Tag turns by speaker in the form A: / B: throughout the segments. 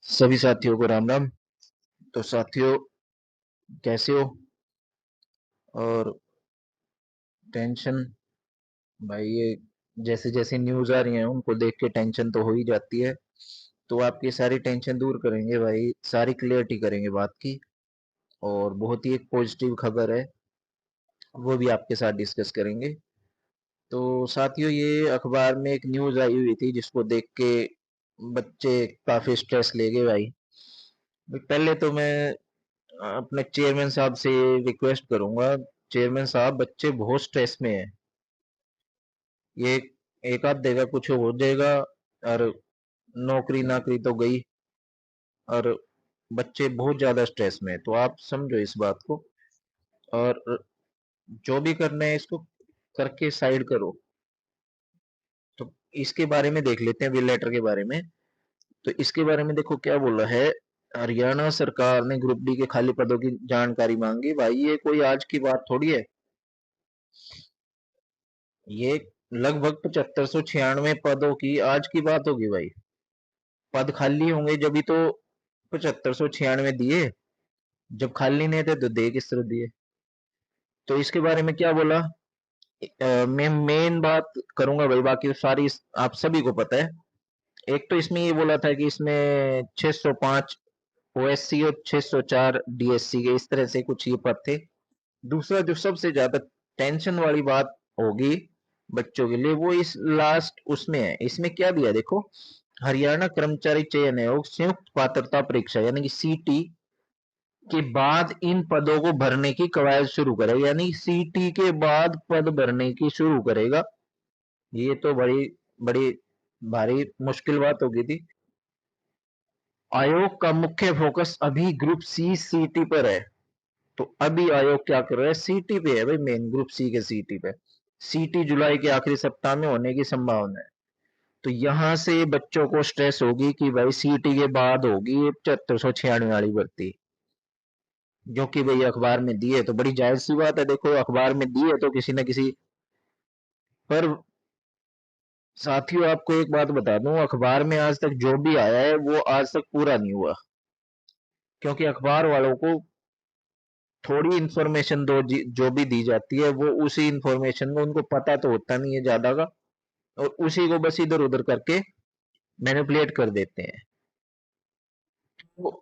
A: सभी साथियों को राम राम। तो साथियों, कैसे हो? और टेंशन, भाई ये जैसे जैसे न्यूज आ रही है उनको देख के टेंशन तो हो ही जाती है। तो आपकी सारी टेंशन दूर करेंगे भाई, सारी क्लियरिटी करेंगे बात की। और बहुत ही एक पॉजिटिव खबर है, वो भी आपके साथ डिस्कस करेंगे। तो साथियों, ये अखबार में एक न्यूज आई हुई थी जिसको देख के बच्चे काफी स्ट्रेस ले गए भाई। पहले तो मैं अपने चेयरमैन साहब से रिक्वेस्ट करूंगा। चेयरमैन साहब, बच्चे बहुत स्ट्रेस में हैं। ये एक आध देगा कुछ हो जाएगा, और नौकरी नाकरी तो गई, और बच्चे बहुत ज्यादा स्ट्रेस में हैं। तो आप समझो इस बात को, और जो भी करना है इसको करके साइड करो। तो इसके बारे में देख लेते हैं, विल लेटर के बारे में। तो इसके बारे में देखो क्या बोला है। हरियाणा सरकार ने ग्रुप डी के खाली पदों की जानकारी मांगी। भाई ये कोई आज की बात थोड़ी है। ये लगभग 7596 पदों की आज की बात होगी भाई। पद खाली होंगे जब तो 7596 दिए। जब खाली नहीं थे तो दे किस तरह दिए? तो इसके बारे में क्या बोला, मैं मेन बात करूंगा भाई, बाकी सारी आप सभी को पता है। एक तो इसमें ये बोला था कि इसमें 605 ओएससी और 604 डीएससी के, इस तरह से कुछ ये पद थे। दूसरा जो सबसे ज्यादा टेंशन वाली बात होगी बच्चों के लिए, वो इस लास्ट उसमें है। इसमें क्या दिया देखो, हरियाणा कर्मचारी चयन आयोग संयुक्त पात्रता परीक्षा यानी कि सीटी के बाद इन पदों को भरने की कवायद शुरू करेगा। यानी सीटी के बाद पद भरने की शुरू करेगा। ये तो बड़ी बड़ी भारी मुश्किल बात होगी थी। आयोग का मुख्य फोकस अभी ग्रुप सी सीटी पर है। तो अभी आयोग क्या कर रहा है, सीटी पे है भाई, मेन ग्रुप सी के सीटी पे। सीटी जुलाई के आखिरी सप्ताह में होने की संभावना है। तो यहां से बच्चों को स्ट्रेस होगी कि भाई सीटी के बाद होगी 7596 वाली भर्ती, जो कि भाई अखबार में दी है। तो बड़ी जाहिर सी बात है, देखो अखबार में दी है तो किसी न किसी पर। साथियों, आपको एक बात बता दूं, अखबार में आज तक जो भी आया है वो आज तक पूरा नहीं हुआ। क्योंकि अखबार वालों को थोड़ी इंफॉर्मेशन दो, जो भी दी जाती है वो उसी इंफॉर्मेशन को, उनको पता तो होता नहीं है ज्यादा का, और उसी को बस इधर उधर करके मैनिपुलेट कर देते हैं। तो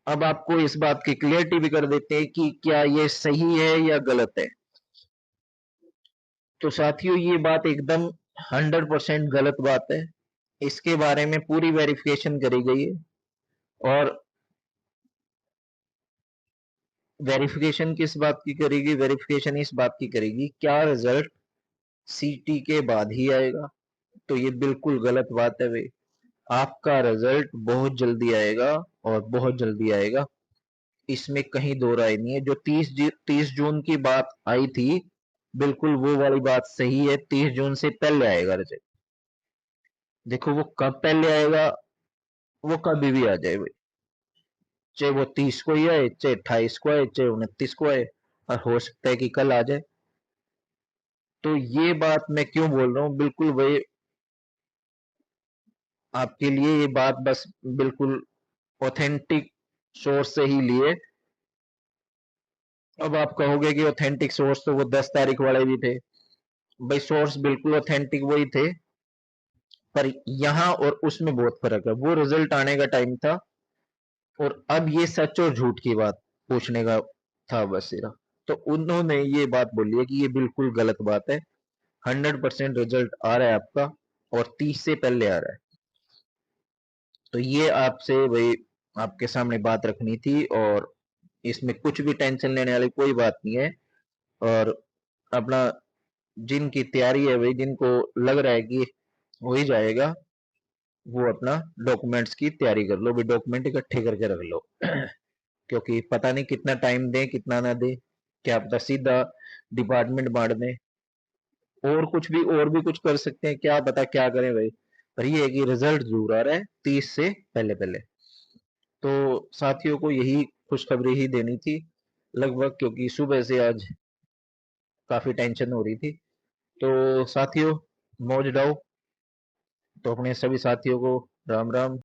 A: अब आपको इस बात की क्लियरिटी भी कर देते हैं कि क्या ये सही है या गलत है। तो साथियों, ये बात एकदम 100% गलत बात है। इसके बारे में पूरी वेरिफिकेशन करी गई है। और वेरिफिकेशन किस बात की करेगी, वेरिफिकेशन इस बात की करेगी क्या रिजल्ट सीटी के बाद ही आएगा। तो ये बिल्कुल गलत बात है भाई। आपका रिजल्ट बहुत जल्दी आएगा, और बहुत जल्दी आएगा, इसमें कहीं दो राय नहीं है। जो 30 जून की बात आई थी, बिल्कुल वो वाली बात सही है। 30 जून से पहले आएगा रिजल्ट। देखो वो कब पहले आएगा, वो कभी भी आ जाए भाई। चाहे वो 30 को ही आए, चाहे 28 को आए, चाहे 29 को आए, और हो सकता है कि कल आ जाए। तो ये बात मैं क्यों बोल रहा हूँ, बिल्कुल भाई आपके लिए ये बात बस बिल्कुल ऑथेंटिक सोर्स से ही लिए। अब आप कहोगे कि ऑथेंटिक सोर्स तो वो 10 तारीख वाले भी थे। भाई सोर्स बिल्कुल ऑथेंटिक वही थे, पर यहाँ और उसमें बहुत फर्क है। वो रिजल्ट आने का टाइम था, और अब ये सच और झूठ की बात पूछने का था बस सिर्फ। तो उन्होंने ये बात बोली है कि ये बिल्कुल गलत बात है। 100% रिजल्ट आ रहा है आपका, और 30 से पहले आ रहा है। तो ये आपसे भाई आपके सामने बात रखनी थी, और इसमें कुछ भी टेंशन लेने वाली कोई बात नहीं है। और अपना जिनकी तैयारी है भाई, जिनको लग रहा है कि हो ही जाएगा, वो अपना डॉक्यूमेंट्स की तैयारी कर लो भी, डॉक्यूमेंट इकट्ठे करके रख लो। क्योंकि पता नहीं कितना टाइम दे कितना ना दे, क्या पता सीधा डिपार्टमेंट बांट दें। और भी कुछ कर सकते हैं, क्या पता क्या करें भाई। पर ये है कि रिजल्ट जरूर आ रहा है 30 से पहले पहले। तो साथियों को यही खुशखबरी ही देनी थी लगभग, क्योंकि सुबह से आज काफी टेंशन हो रही थी। तो साथियों, मौज डाओ। तो अपने सभी साथियों को राम राम।